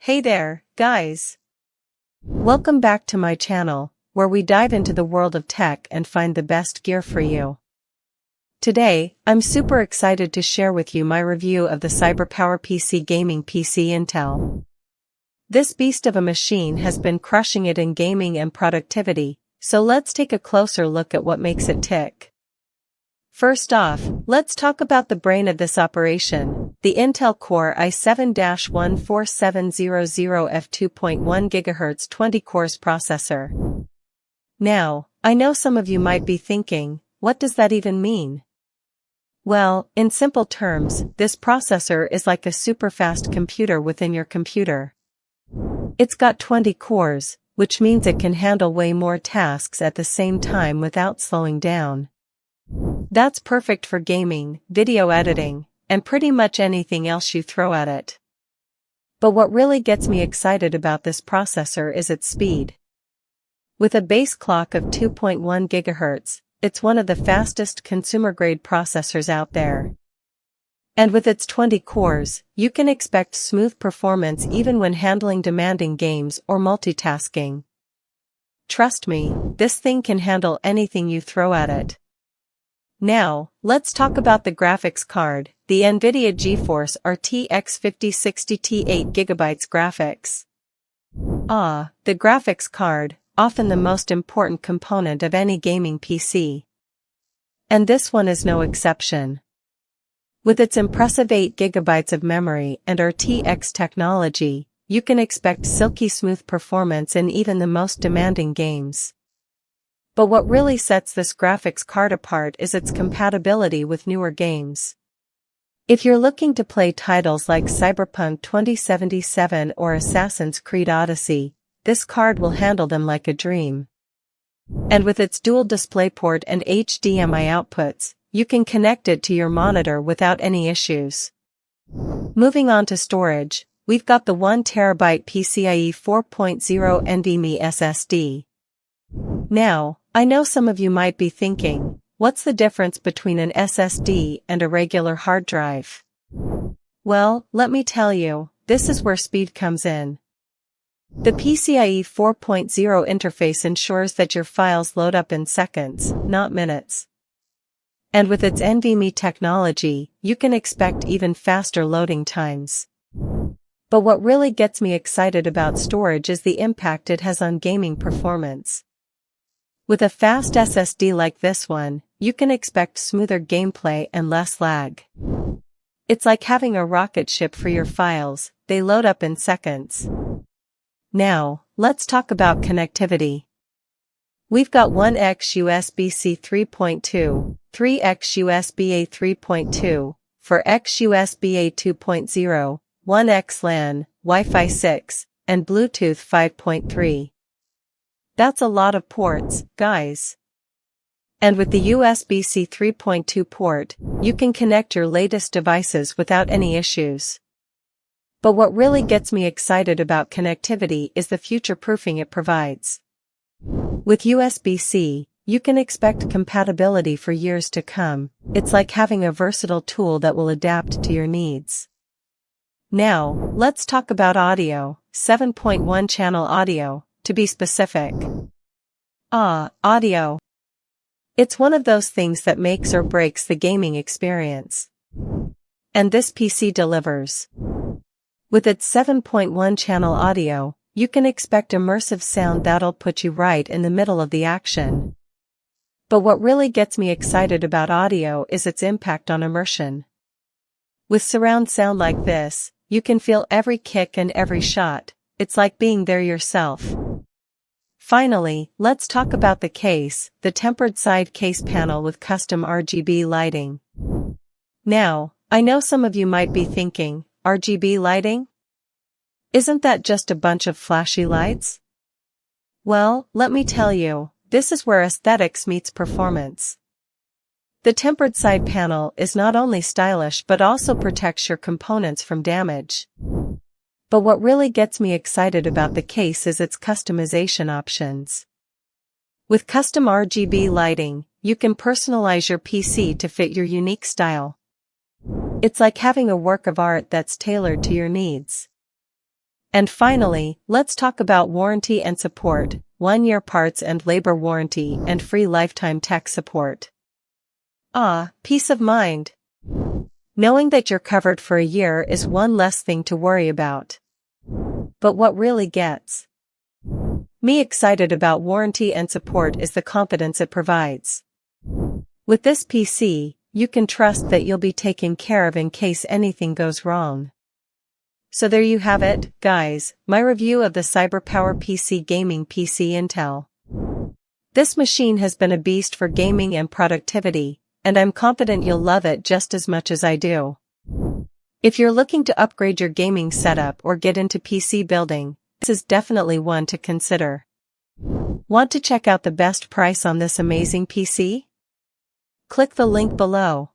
Hey there, guys! Welcome back to my channel, where we dive into the world of tech and find the best gear for you. Today, I'm super excited to share with you my review of the CyberPowerPC Gaming PC Intel. This beast of a machine has been crushing it in gaming and productivity, so let's take a closer look at what makes it tick. First off, let's talk about the brain of this operation, the Intel Core i7-14700F 2.1 GHz 20 cores processor. Now, I know some of you might be thinking, what does that even mean? Well, in simple terms, this processor is like a super fast computer within your computer. It's got 20 cores, which means it can handle way more tasks at the same time without slowing down. That's perfect for gaming, video editing, and pretty much anything else you throw at it. But what really gets me excited about this processor is its speed. With a base clock of 2.1 GHz, it's one of the fastest consumer-grade processors out there. And with its 20 cores, you can expect smooth performance even when handling demanding games or multitasking. Trust me, this thing can handle anything you throw at it. Now, let's talk about the graphics card, the NVIDIA GeForce RTX 5060 8GB graphics. The graphics card, often the most important component of any gaming PC. And this one is no exception. With its impressive 8GB of memory and RTX technology, you can expect silky smooth performance in even the most demanding games. But what really sets this graphics card apart is its compatibility with newer games. If you're looking to play titles like Cyberpunk 2077 or Assassin's Creed Odyssey, this card will handle them like a dream. And with its dual DisplayPort and HDMI outputs, you can connect it to your monitor without any issues. Moving on to storage, we've got the 1TB PCIe 4.0 NVMe SSD. Now, I know some of you might be thinking, what's the difference between an SSD and a regular hard drive? Well, let me tell you, this is where speed comes in. The PCIe 4.0 interface ensures that your files load up in seconds, not minutes. And with its NVMe technology, you can expect even faster loading times. But what really gets me excited about storage is the impact it has on gaming performance. With a fast SSD like this one, you can expect smoother gameplay and less lag. It's like having a rocket ship for your files, they load up in seconds. Now, let's talk about connectivity. We've got 1x USB-C 3.2, 3x USB-A 3.2, 4x USB-A 2.0, 1x LAN, Wi-Fi 6, and Bluetooth 5.3. That's a lot of ports, guys. And with the USB-C 3.2 port, you can connect your latest devices without any issues. But what really gets me excited about connectivity is the future-proofing it provides. With USB-C, you can expect compatibility for years to come. It's like having a versatile tool that will adapt to your needs. Now, let's talk about audio, 7.1 channel audio. To be specific. Audio. It's one of those things that makes or breaks the gaming experience. And this PC delivers. With its 7.1 channel audio, you can expect immersive sound that'll put you right in the middle of the action. But what really gets me excited about audio is its impact on immersion. With surround sound like this, you can feel every kick and every shot. It's like being there yourself. Finally, let's talk about the case, the tempered side case panel with custom RGB lighting. Now, I know some of you might be thinking, RGB lighting? Isn't that just a bunch of flashy lights? Well, let me tell you, this is where aesthetics meets performance. The tempered side panel is not only stylish but also protects your components from damage. But what really gets me excited about the case is its customization options. With custom RGB lighting, you can personalize your PC to fit your unique style. It's like having a work of art that's tailored to your needs. And finally, let's talk about warranty and support, 1-year parts and labor warranty and free lifetime tech support. Ah, peace of mind. Knowing that you're covered for a year is one less thing to worry about. But what really gets me excited about warranty and support is the confidence it provides. With this PC, you can trust that you'll be taken care of in case anything goes wrong. So there you have it, guys, my review of the CyberPowerPC Gaming PC Intel. This machine has been a beast for gaming and productivity, and I'm confident you'll love it just as much as I do. If you're looking to upgrade your gaming setup or get into PC building, this is definitely one to consider. Want to check out the best price on this amazing PC? Click the link below.